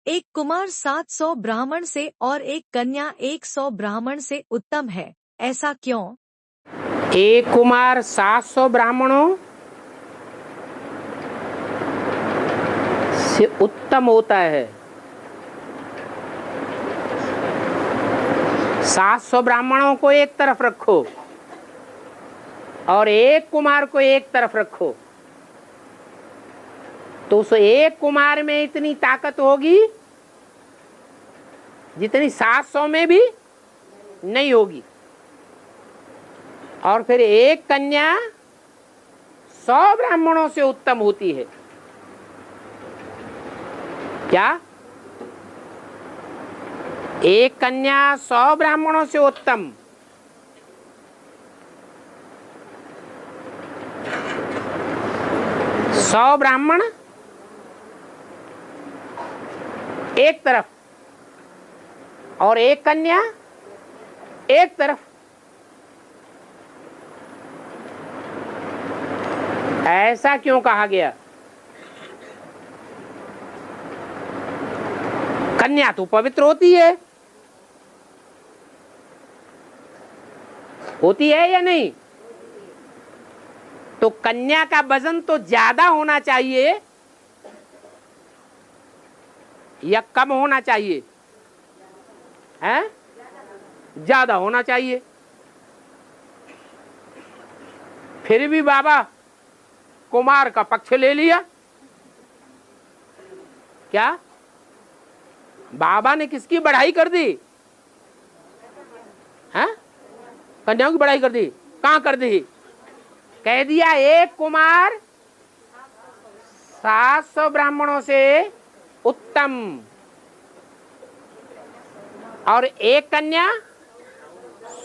एक कुमार 700 ब्राह्मण से और एक कन्या 100 ब्राह्मण से उत्तम है, ऐसा क्यों? एक कुमार 700 ब्राह्मणों से उत्तम होता है। 700 ब्राह्मणों को एक तरफ रखो और एक कुमार को एक तरफ रखो, तो उस एक कुमार में इतनी ताकत होगी जितनी 700 में भी नहीं होगी। और फिर एक कन्या 100 ब्राह्मणों से उत्तम होती है। क्या? एक कन्या 100 ब्राह्मणों से उत्तम। सौ ब्राह्मण एक तरफ और एक कन्या एक तरफ। ऐसा क्यों कहा गया? कन्या तो पवित्र होती है या नहीं? तो कन्या का वजन तो ज्यादा होना चाहिए या कम होना चाहिए? हैं? ज्यादा होना चाहिए। फिर भी बाबा कुमार का पक्ष ले लिया। क्या बाबा ने किसकी बढ़ाई कर दी? हैं? कन्याओं की बढ़ाई कर दी। कहां कर दी? कह दिया एक कुमार 700 ब्राह्मणों से उत्तम और एक कन्या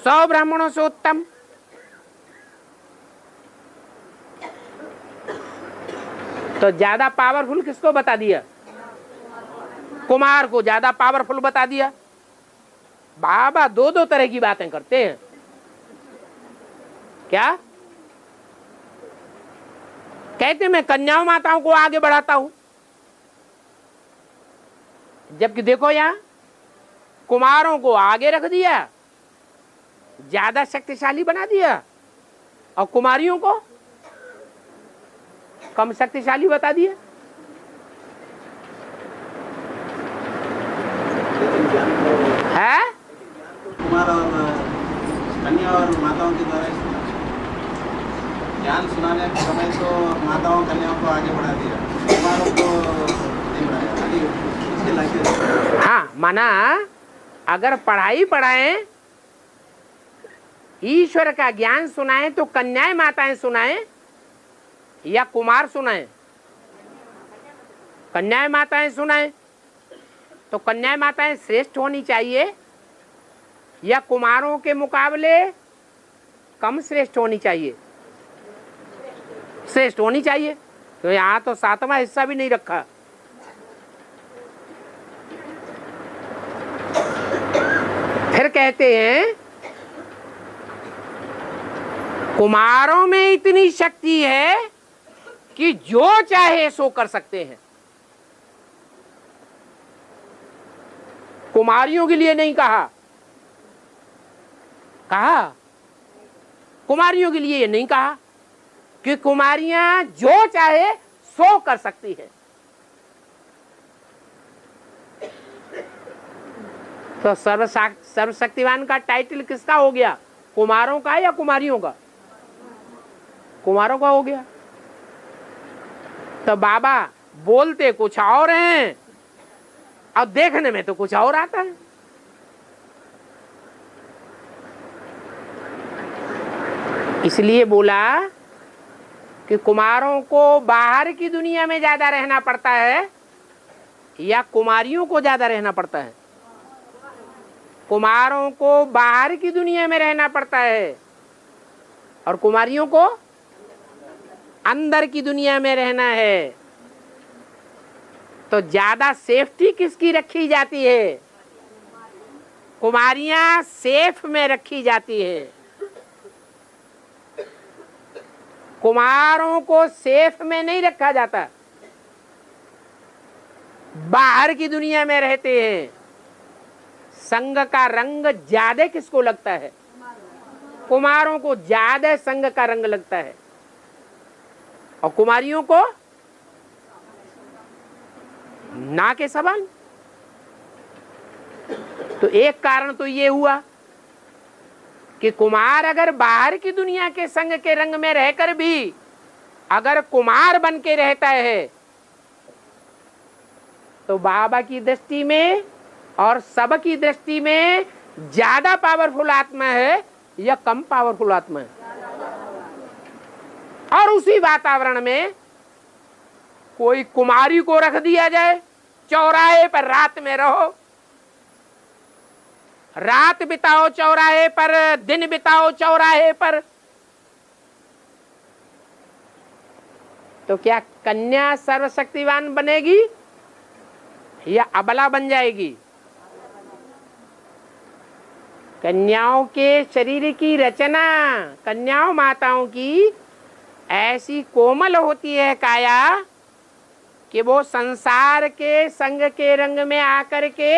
100 ब्राह्मणों से उत्तम। तो ज्यादा पावरफुल किसको बता दिया? कुमार को ज्यादा पावरफुल बता दिया। बाबा दो दो तरह की बातें करते हैं। क्या कहते? मैं कन्याओं माताओं को आगे बढ़ाता हूं, जबकि देखो यहां कुमारों को आगे रख दिया, ज्यादा शक्तिशाली बना दिया, और कुमारियों को कम शक्तिशाली बता दिया। है कुमार और कन्या और माताओं के द्वारा ज्ञान सुनाने के समय तो माताओं कन्याओं को आगे बढ़ा दिया, कुमारों को नहीं बढ़ाया। हाँ, माना अगर पढ़ाई पढ़ाएं, ईश्वर का ज्ञान सुनाएं तो कन्याएं माताएं सुनाएं या कुमार सुनाएं? कन्याएं माताएं सुनाएं। तो कन्याएं माताएं श्रेष्ठ होनी चाहिए या कुमारों के मुकाबले कम श्रेष्ठ होनी चाहिए? श्रेष्ठ होनी चाहिए। तो यहां तो 7वां हिस्सा भी नहीं रखा। फिर कहते हैं कुमारों में इतनी शक्ति है कि जो चाहे सो कर सकते हैं। कुमारियों के लिए नहीं कहा। कहा कुमारियों के लिए नहीं कहा कि कुमारियां जो चाहे सो कर सकती है। तो सर्वशक्तिवान का टाइटल किसका हो गया? कुमारों का या कुमारियों का? कुमारों का हो गया। तो बाबा बोलते कुछ और हैं और देखने में तो कुछ और आता है। इसलिए बोला कि कुमारों को बाहर की दुनिया में ज्यादा रहना पड़ता है या कुमारियों को ज्यादा रहना पड़ता है? कुमारों को बाहर की दुनिया में रहना पड़ता है और कुमारियों को अंदर की दुनिया में रहना है। तो ज्यादा सेफ्टी किसकी रखी जाती है? कुमारियां सेफ में रखी जाती है। कुमारों को सेफ में नहीं रखा जाता। बाहर की दुनिया में रहते हैं, संग का रंग ज्यादा किसको लगता है? कुमारों को ज्यादा संग का रंग लगता है, और कुमारियों को ना के सवाल। तो एक कारण तो ये हुआ कि कुमार अगर बाहर की दुनिया के संग के रंग में रहकर भी अगर कुमार बन के रहता है तो बाबा की दृष्टि में और सब की दृष्टि में ज्यादा पावरफुल आत्मा है या कम पावरफुल आत्मा है? और उसी वातावरण में कोई कुमारी को रख दिया जाए, चौराहे पर रात में रहो, रात बिताओ चौराहे पर, दिन बिताओ चौराहे पर, तो क्या कन्या सर्वशक्तिवान बनेगी या अबला बन जाएगी? कन्याओं के शरीर की रचना, कन्याओं माताओं की ऐसी कोमल होती है काया कि वो संसार के संग के रंग में आकर के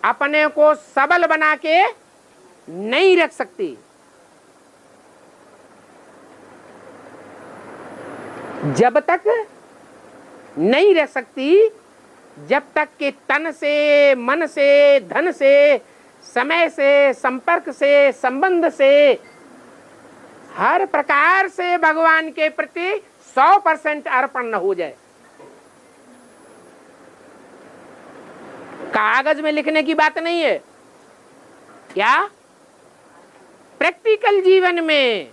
अपने को सबल बना के नहीं रख सकती। जब तक नहीं रख सकती जब तक कि तन से, मन से, धन से, समय से, संपर्क से, संबंध से, हर प्रकार से भगवान के प्रति 100% अर्पण न हो जाए। कागज में लिखने की बात नहीं है, क्या प्रैक्टिकल जीवन में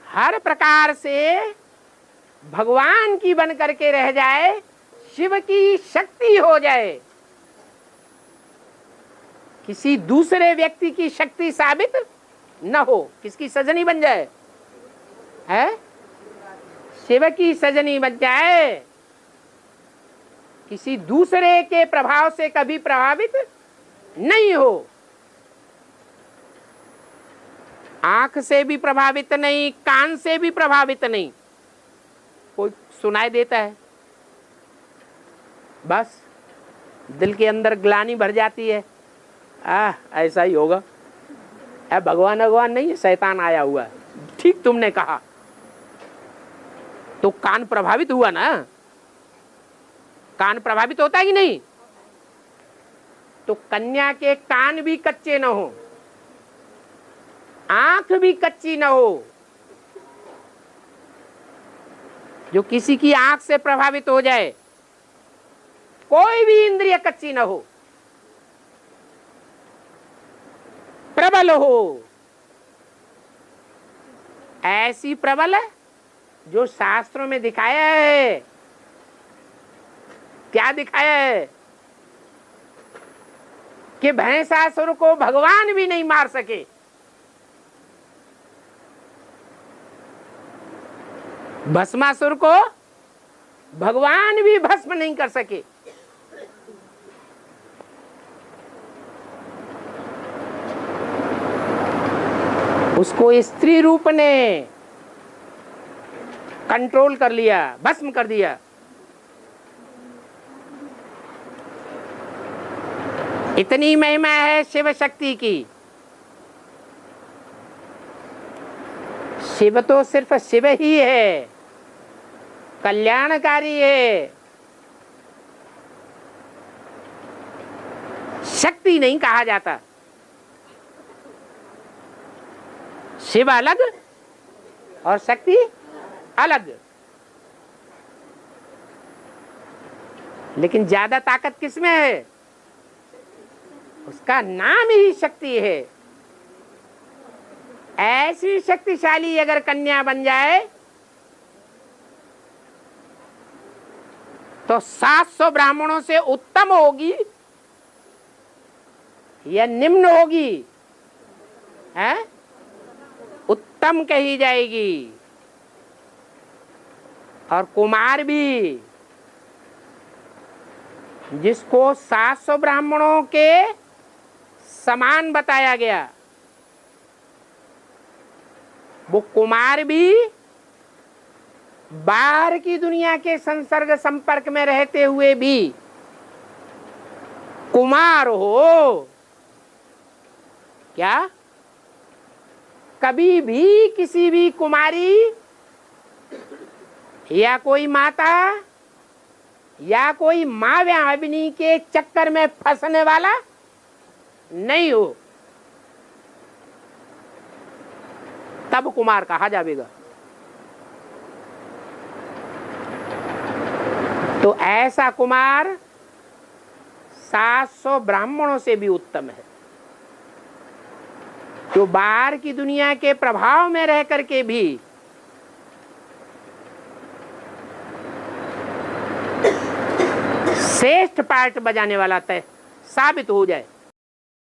हर प्रकार से भगवान की बन करके रह जाए, शिव की शक्ति हो जाए, किसी दूसरे व्यक्ति की शक्ति साबित न हो। किसकी सजनी बन जाए? है शिव की सजनी बन जाए, किसी दूसरे के प्रभाव से कभी प्रभावित नहीं हो, आंख से भी प्रभावित नहीं, कान से भी प्रभावित नहीं। कोई सुनाई देता है, बस दिल के अंदर ग्लानि भर जाती है, ऐसा ही होगा, भगवान भगवान नहीं है, शैतान आया हुआ है। ठीक तुमने कहा, तो कान प्रभावित हुआ ना, कान प्रभावित होता है कि नहीं? तो कन्या के कान भी कच्चे न हो, आंख भी कच्ची न हो, जो किसी की आंख से प्रभावित हो जाए, कोई भी इंद्रिय कच्ची न हो, प्रबल हो, ऐसी प्रबल है जो शास्त्रों में दिखाया है। क्या दिखाया है? कि भैंसासुर को भगवान भी नहीं मार सके, भस्मासुर को भगवान भी भस्म नहीं कर सके। उसको स्त्री रूप ने कंट्रोल कर लिया, भस्म कर दिया। इतनी महिमा है शिव शक्ति की। शिव तो सिर्फ शिव ही है, कल्याणकारी है, शक्ति नहीं कहा जाता। शिव अलग और शक्ति अलग, लेकिन ज्यादा ताकत किसमें है? उसका नाम ही शक्ति है। ऐसी शक्तिशाली अगर कन्या बन जाए तो 700 ब्राह्मणों से उत्तम होगी या निम्न होगी? है उत्तम कही जाएगी। और कुमार भी, जिसको 700 ब्राह्मणों के समान बताया गया, वो कुमार भी बाहर की दुनिया के संसर्ग संपर्क में रहते हुए भी कुमार हो, क्या कभी भी किसी भी कुमारी या कोई माता या कोई मायाविनी के चक्कर में फंसने वाला नहीं हो, तब कुमार कहा जाएगा। तो ऐसा कुमार 700 ब्राह्मणों से भी उत्तम है, जो बाहर की दुनिया के प्रभाव में रह करके भी श्रेष्ठ पार्ट बजाने वाला तय साबित हो जाए।